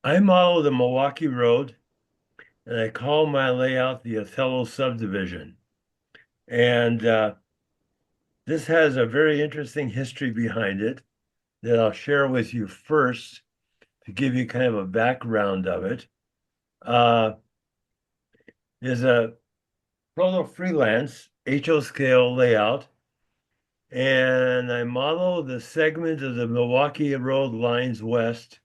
I model the Milwaukee Road, and I call my layout the Othello Subdivision. And this has a very interesting history behind it that I'll share with you first to give you kind of a background of it. Uh, is a proto freelance HO scale layout, and I model the segment of the Milwaukee Road lines west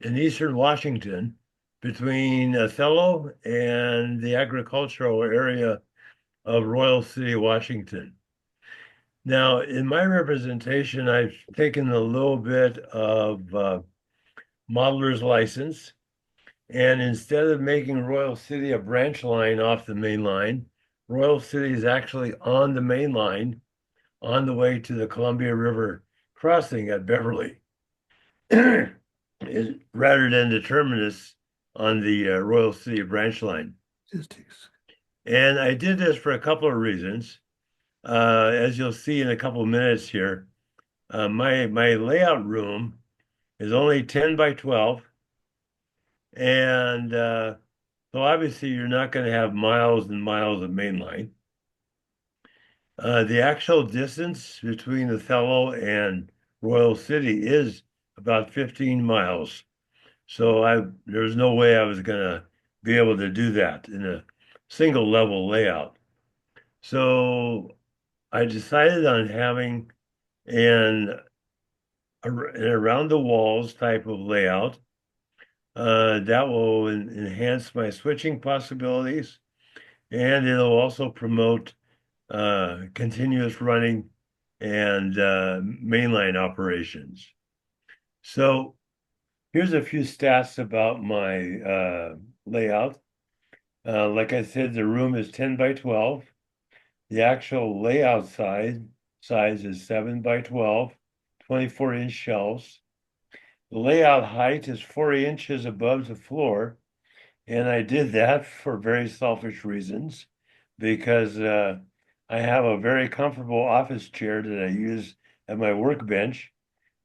in eastern Washington between Othello and the agricultural area of Royal City, Washington. Now, in my representation, I've taken a little bit of modeler's license, and instead of making Royal City a branch line off the main line, Royal City is actually on the main line on the way to the Columbia River crossing at Beverly, rather than the terminus on the Royal City branch line. Statistics. And I did this for a couple of reasons. As you'll see in a couple of minutes here, my layout room is only 10 by 12, and so obviously you're not going to have miles and miles of main line. The actual distance between Othello and Royal City is about 15 miles. So there's no way I was going to be able to do that in a single level layout. So I decided on having an, an around the walls type of layout that will enhance my switching possibilities, and it'll also promote continuous running and mainline operations. So here's a few stats about my layout. Like I said, the room is 10 by 12. The actual layout size is 7 by 12, 24-inch shelves. The layout height is 40 inches above the floor, and I did that for very selfish reasons because I have a very comfortable office chair that I use at my workbench,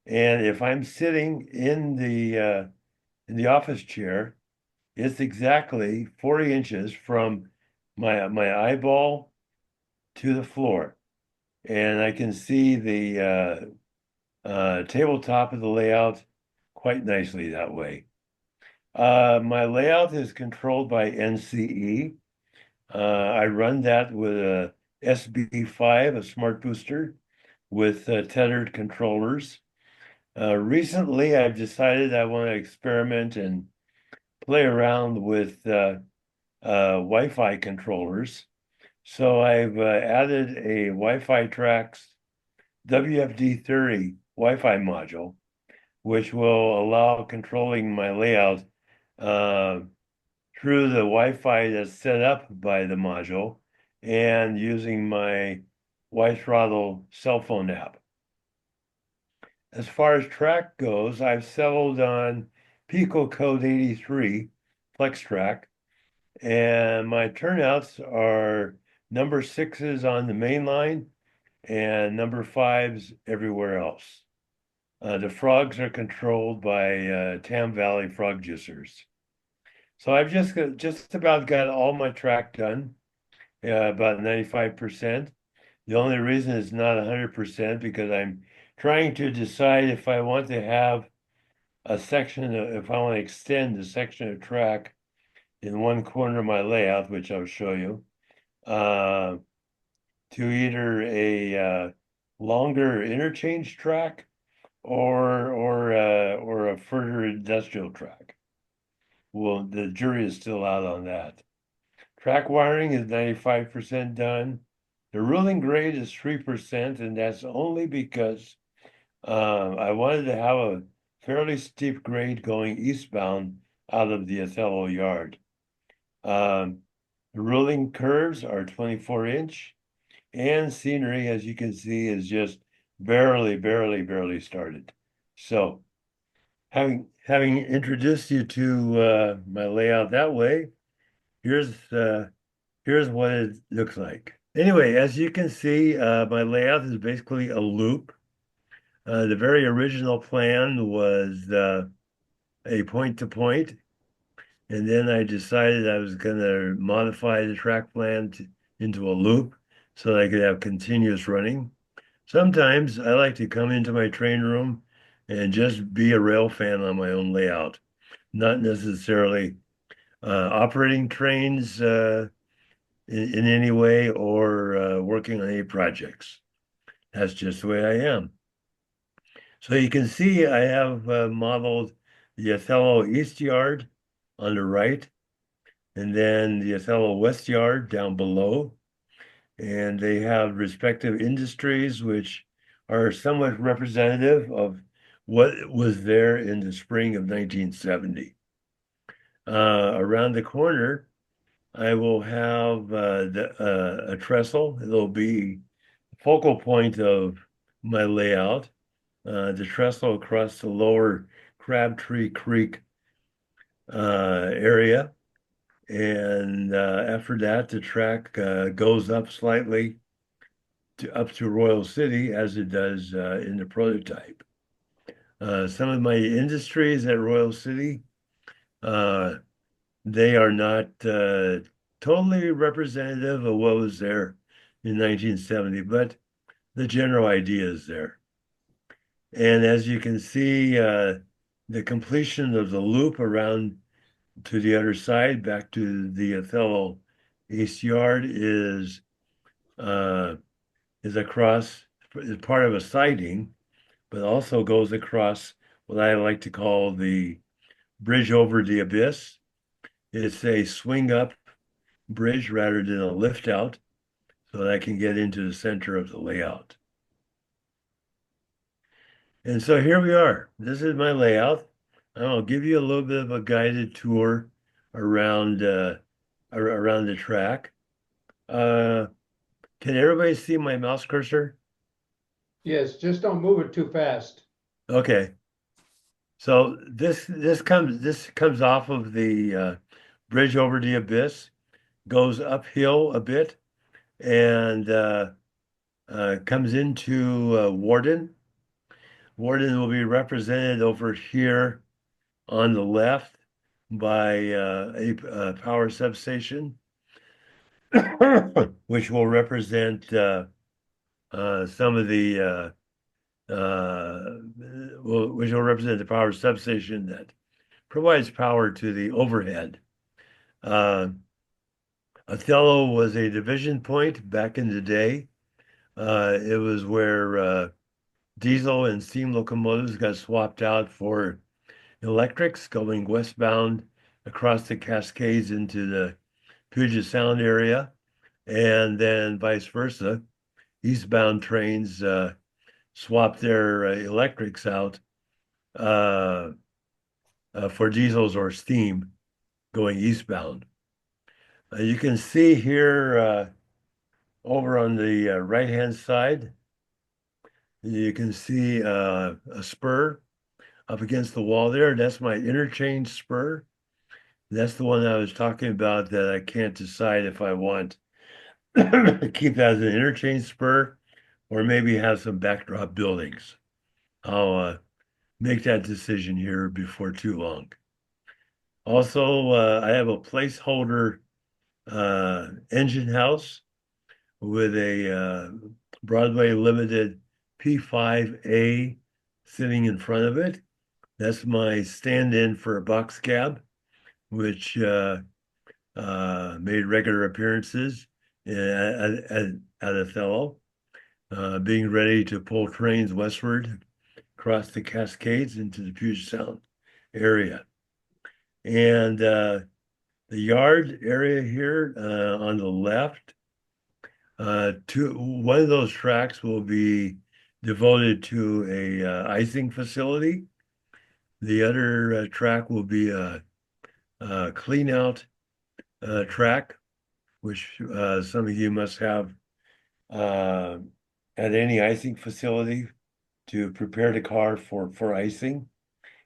and if I'm sitting in the office chair, it's exactly 40 inches from my eyeball to the floor, and I can see the tabletop of the layout quite nicely that way. My layout is controlled by NCE. I run that with a SB5, a smart booster, with tethered controllers. Recently, I've decided I want to experiment and play around with Wi-Fi controllers. So I've added a Wi-Fi Trax WFD30 Wi-Fi module, which will allow controlling my layout uh, through the Wi-Fi that's set up by the module and using my Y-Throttle cell phone app. As far as track goes, I've settled on Pico Code 83 Flex Track, and my turnouts are number sixes on the main line and number fives everywhere else. The frogs are controlled by Tam Valley frog juicers. So I've just about got all my track done, about 95%. The only reason it's not 100% because I'm trying to decide if I want to have if I want to extend a section of track in one corner of my layout, which I'll show you, uh, to either a longer interchange track or a further industrial track. Well, the jury is still out on that. Track wiring is 95% done. The ruling grade is 3%, and that's only because I wanted to have a fairly steep grade going eastbound out of the Othello yard. Um, the ruling curves are 24-inch, and scenery, as you can see, is just barely started. So, having introduced you to my layout that way, here's here's what it looks like. Anyway, as you can see, my layout is basically a loop. The very original plan was a point to point, and then I decided I was going to modify the track plan into a loop so that I could have continuous running. Sometimes I like to come into my train room and just be a rail fan on my own layout, not necessarily operating trains in any way or working on any projects. That's just the way I am. So you can see I have modeled the Othello East Yard on the right, and then the Othello West Yard down below. And they have respective industries, which are somewhat representative of what was there in the spring of 1970. Around the corner, I will have a trestle. It'll be focal point of my layout. The trestle across the lower Crabtree Creek area. And after that, the track goes up slightly up to Royal City as it does in the prototype. Some of my industries at Royal City, uh, they are not totally representative of what was there in 1970, but the general idea is there. And as you can see, the completion of the loop around to the other side, back to the Othello East Yard, uh, is across, is part of a siding, but also goes across what I like to call the bridge over the abyss. It's a swing up bridge rather than a lift out, so that I can get into the center of the layout. And so here we are. This is my layout. I'll give you a little bit of a guided tour around around the track. Uh, can everybody see my mouse cursor? Yes, just don't move it too fast. Okay. So this comes off of the bridge over the abyss, goes uphill a bit, and comes into Warden. Warden will be represented over here on the left by a power substation, which will represent some of the which will represent the power substation that provides power to the overhead. Uh, Othello was a division point back in the day. It was where diesel and steam locomotives got swapped out for electrics going westbound across the Cascades into the Puget Sound area, and then vice versa. Eastbound trains swapped their electrics out uh, for diesels or steam going eastbound. You can see here over on the right-hand side, you can see a spur up against the wall there. That's my interchange spur. That's the one I was talking about that I can't decide if I want to keep that as an interchange spur or maybe have some backdrop buildings. I'll make that decision here before too long. Also, I have a placeholder engine house with a Broadway Limited P5A sitting in front of it. That's my stand-in for a box cab, which made regular appearances at Othello, being ready to pull trains westward across the Cascades into the Puget Sound area. And the yard area here on the left, one of those tracks will be devoted to a icing facility. The other track will be a clean out track, which some of you must have uh, at any icing facility to prepare the car for icing.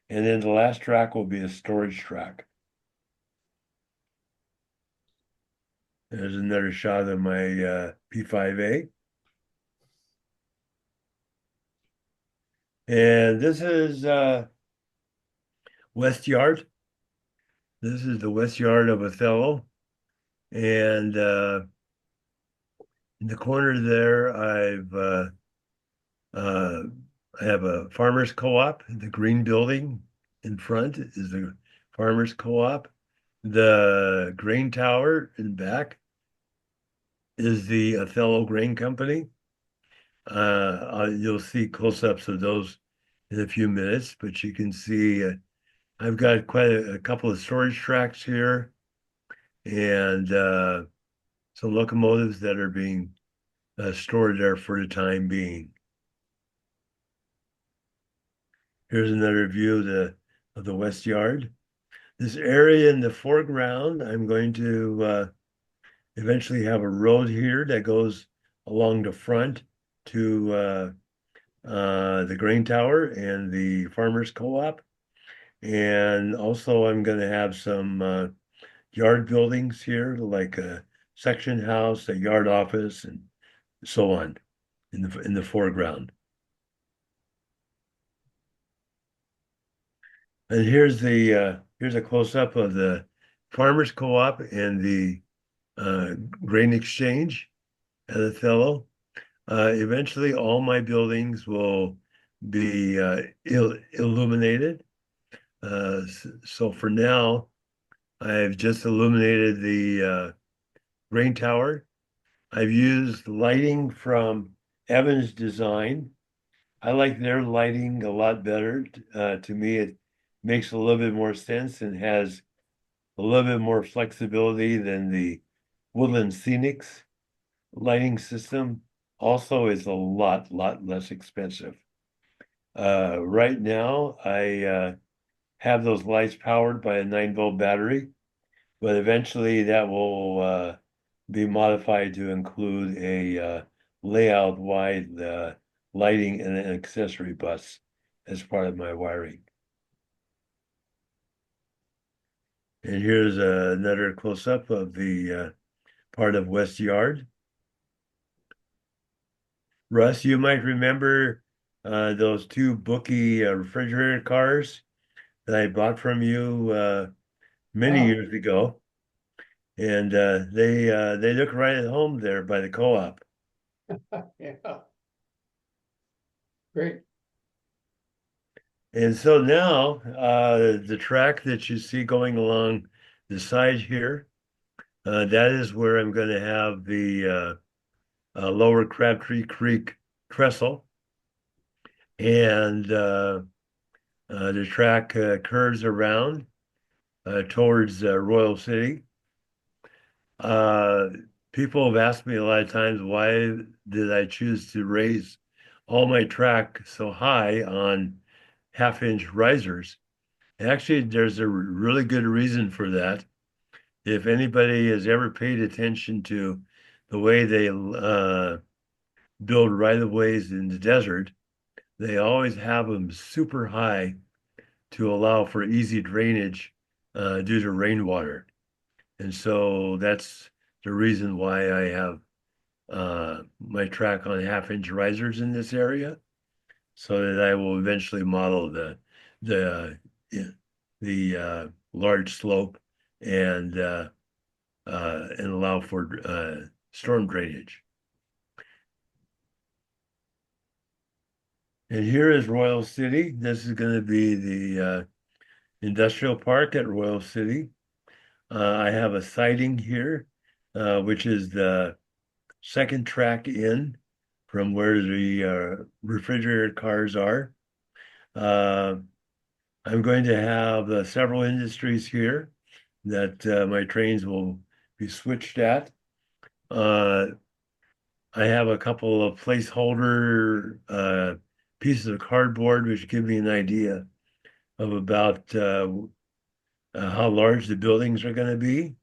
And then the last track will be a storage track. There's another shot of my P5A. And this is West Yard. This is the West Yard of Othello. And in the corner there, uh, I have a farmer's co-op. The green building in front is the farmer's co-op. The grain tower in back is the Othello Grain Company. You'll see close-ups of those in a few minutes, but you can see I've got quite a couple of storage tracks here and some locomotives that are being stored there for the time being. Here's another view of the West Yard. This area in the foreground, I'm going to eventually have a road here that goes along the front to the grain tower and the farmers co-op. And also I'm going to have some yard buildings here, like a section house, a yard office, and so on in the foreground. And here's a close-up of the farmers co-op and the grain exchange at Othello. Eventually, all my buildings will be illuminated. So for now, I've just illuminated the grain tower. I've used lighting from Evans Design. I like their lighting a lot better. To me, it makes a little bit more sense and has a little bit more flexibility than the Woodland Scenics lighting system. Also is a lot less expensive. Right now, I have those lights powered by a 9-volt battery, but eventually that will be modified to include a layout wide lighting and an accessory bus as part of my wiring. And here's another close-up of the part of West Yard. Russ, you might remember those two Bookie refrigerator cars that I bought from you many Oh, years ago, and they look right at home there by the co-op. yeah, great. And so now the track that you see going along the side here, that is where I'm going to have the Lower Crabtree Creek trestle, and the track curves around towards Royal City. Uh, People have asked me a lot of times, why did I choose to raise all my track so high on half-inch risers? Actually, there's a really good reason for that. If anybody has ever paid attention to the way they build right-of-ways in the desert, they always have them super high to allow for easy drainage due to rainwater. And so that's the reason why I have my track on half-inch risers in this area, so that I will eventually model the large slope and allow for storm drainage. And here is Royal City. This is going to be the industrial park at Royal City. I have a siding here, which is the second track in from where the refrigerator cars are. Uh, I'm going to have several industries here that my trains will be switched at. Uh, I have a couple of placeholder pieces of cardboard, which give me an idea of about how large the buildings are going to be.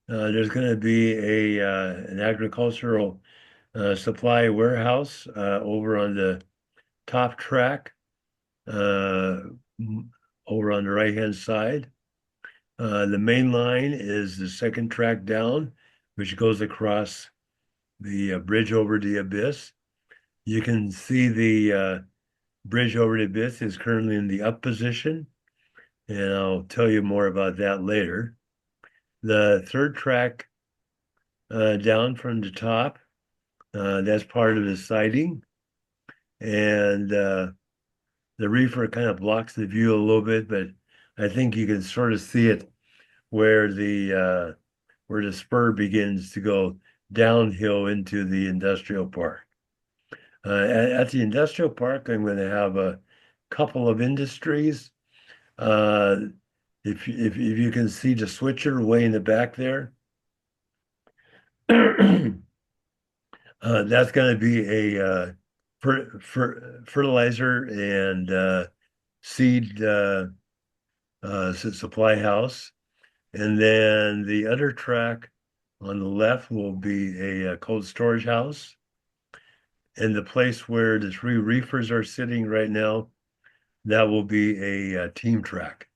There's going to be an agricultural supply warehouse over on the top track, uh, over on the right-hand side. The main line is the second track down, which goes across the bridge over the abyss. You can see the bridge over the abyss is currently in the up position. and I'll tell you more about that later. The third track down from the top, that's part of the siding, and the reefer kind of blocks the view a little bit, but I think you can sort of see it where the spur begins to go downhill into the industrial park. At the industrial park, I'm going to have a couple of industries. Uh, if you can see the switcher way in the back there, that's going to be a fertilizer and seed supply house. And then the other track on the left will be a cold storage house. And the place where the three reefers are sitting right now, that will be a team track.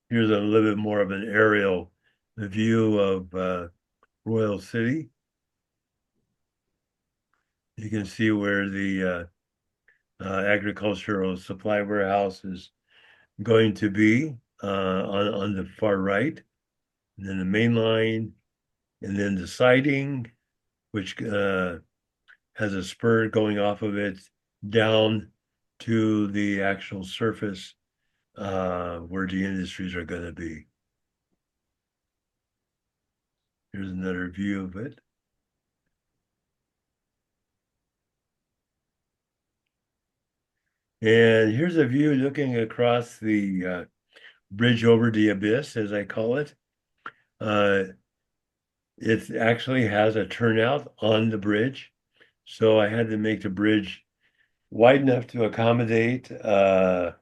Here's a little bit more of an aerial view of Royal City. You can see where the agricultural supply warehouse is going to be on the far right, and then the main line, and then the siding, which has a spur going off of it down to the actual surface where the industries are going to be. Here's another view of it. And here's a view looking across the bridge over the abyss, as I call it. Uh, it actually has a turnout on the bridge. So I had to make the bridge wide enough to accommodate the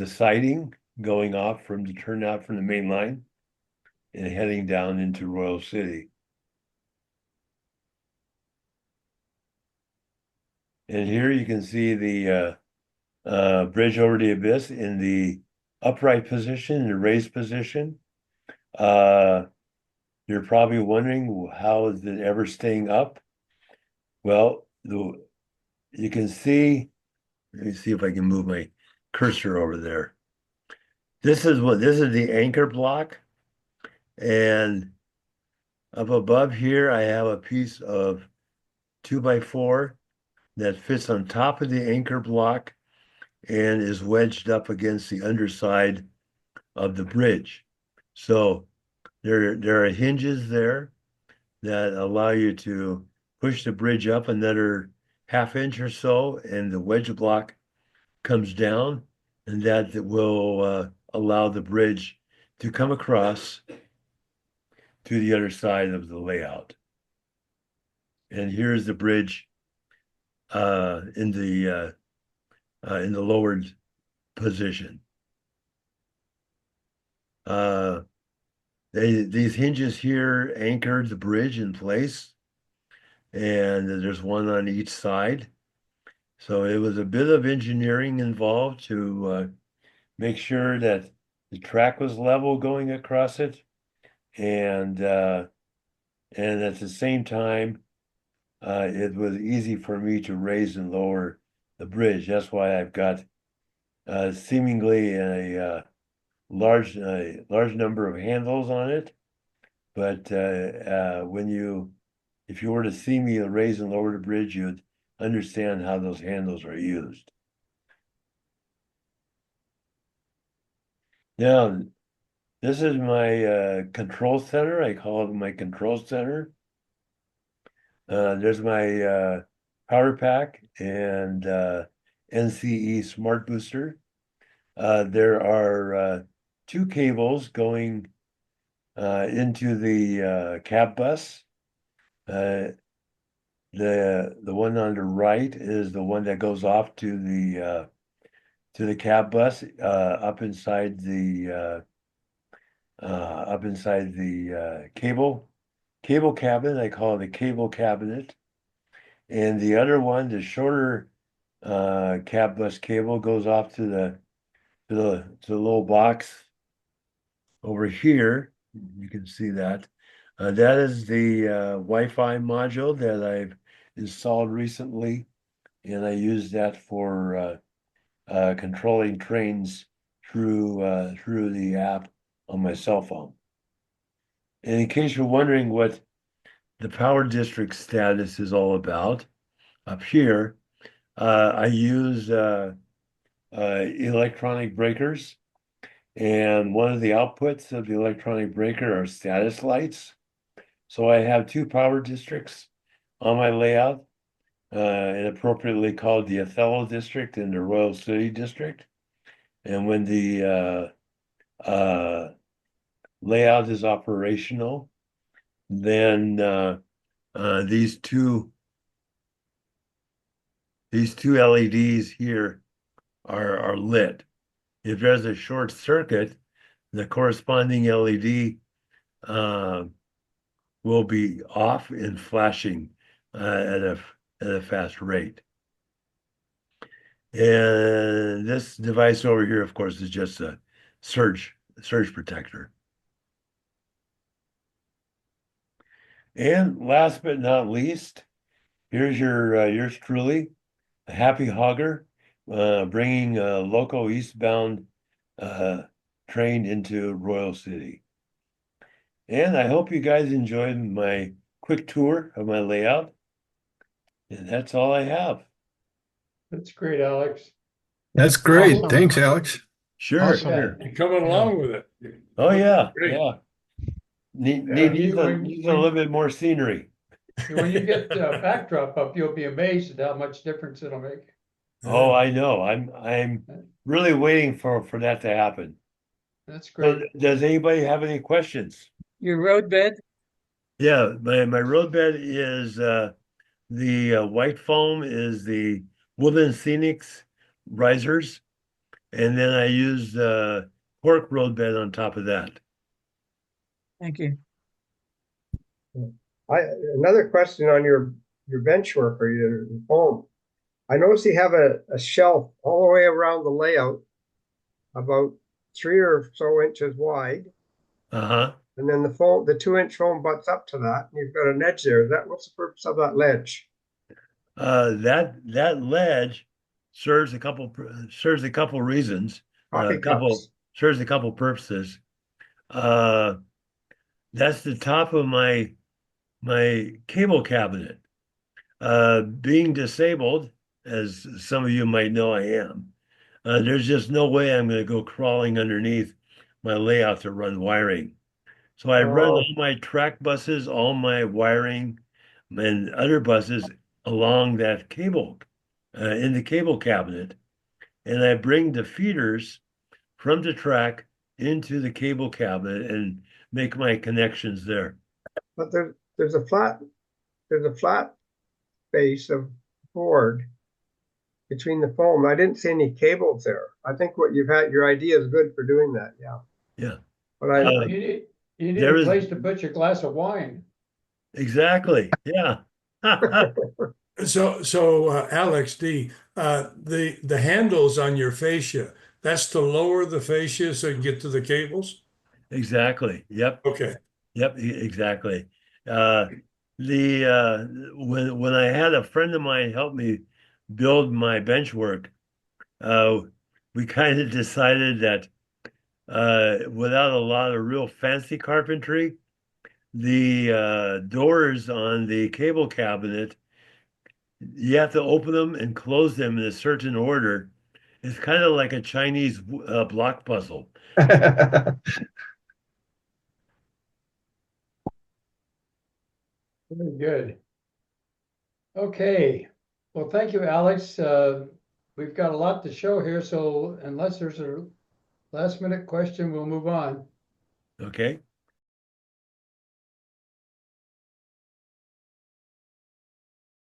siding going off from the turnout from the main line and heading down into Royal City. And here you can see the bridge over the abyss in the upright position, the raised position. Uh, you're probably wondering, how is it ever staying up? Well, you can see, let me see if I can move my cursor over there. This is the anchor block, and up above here I have a piece of 2x4 that fits on top of the anchor block and is wedged up against the underside of the bridge. So there are hinges there that allow you to push the bridge up another half inch or so, and the wedge block comes down, and that will allow the bridge to come across to the other side of the layout. And here's the bridge in the lowered position. These hinges here anchored the bridge in place, and there's one on each side. So it was a bit of engineering involved to make sure that the track was level going across it, and at the same time, it was easy for me to raise and lower the bridge. That's why I've got seemingly a large number of handles on it. But if you were to see me raise and lower the bridge, you'd understand how those handles are used. Now, this is my control center. I call it my control center. There's my power pack and NCE smart booster. There are two cables going into the cab bus. The one on the right is the one that goes off to the cab bus up inside the cable cabinet. I call it a cable cabinet. And the other one, the shorter cab bus cable, goes off to the little box over here. You can see that. That is the Wi-Fi module that I've installed recently, and I use that for controlling trains through the app on my cell phone. And in case you're wondering what the power district status is all about, up here, I use electronic breakers, and one of the outputs of the electronic breaker are status lights. So I have two power districts on my layout, and appropriately called the Othello district and the Royal City district. And when the layout is operational, then these two LEDs here are lit. If there's a short circuit, the corresponding LED will be off and flashing at a fast rate. And this device over here, of course, is just a surge protector. And last but not least, here's yours truly, a happy hogger, bringing a local eastbound train into Royal City. And I hope you guys enjoyed my quick tour of my layout. And that's all I have. That's great, Alex. That's great. Awesome. Thanks, Alex. Sure, Awesome. sure. You're coming along with it. Oh yeah, Great. yeah. Need when- a little bit more scenery. When you get backdrop up, you'll be amazed at how much difference it'll make. Oh, I know. I'm really waiting for that to happen. That's So, great. does anybody have any questions? Your roadbed? Yeah, my roadbed is the white foam is the Woodland Scenics risers, and then I use cork roadbed on top of that. Thank you. Another question on your bench work or your foam. I notice you have a shelf all the way around the layout, about 3 or so inches wide, Uh-huh. and then the 2-inch foam butts up to that, and you've got an edge there. What's the purpose of that ledge? That ledge serves a couple reasons. Coffee cups. Serves a couple purposes. That's the top of my cable cabinet. Being disabled, as some of you might know I am, there's just no way I'm going to go crawling underneath my layout to run wiring. So I run all my track buses, all my wiring, and other buses along that cable, in the cable cabinet. And I bring the feeders from the track into the cable cabinet and make my connections there. But there's a flat base of board between the foam. I didn't see any cables there. I think what your idea is good for doing that. Yeah. Yeah. But You need there a is- place to put your glass of wine. Exactly. Yeah. So Alex, the handles on your fascia, that's to lower the fascia so you can get to the cables? Exactly. Yep. Okay. Yep. Exactly. When I had a friend of mine help me build my bench work, we kind of decided that without a lot of real fancy carpentry, the doors on the cable cabinet, you have to open them and close them in a certain order. It's kind of like a Chinese block puzzle. Very good. Okay. Well, thank you, Alex. We've got a lot to show here, so unless there's a last minute question, we'll move on. Okay.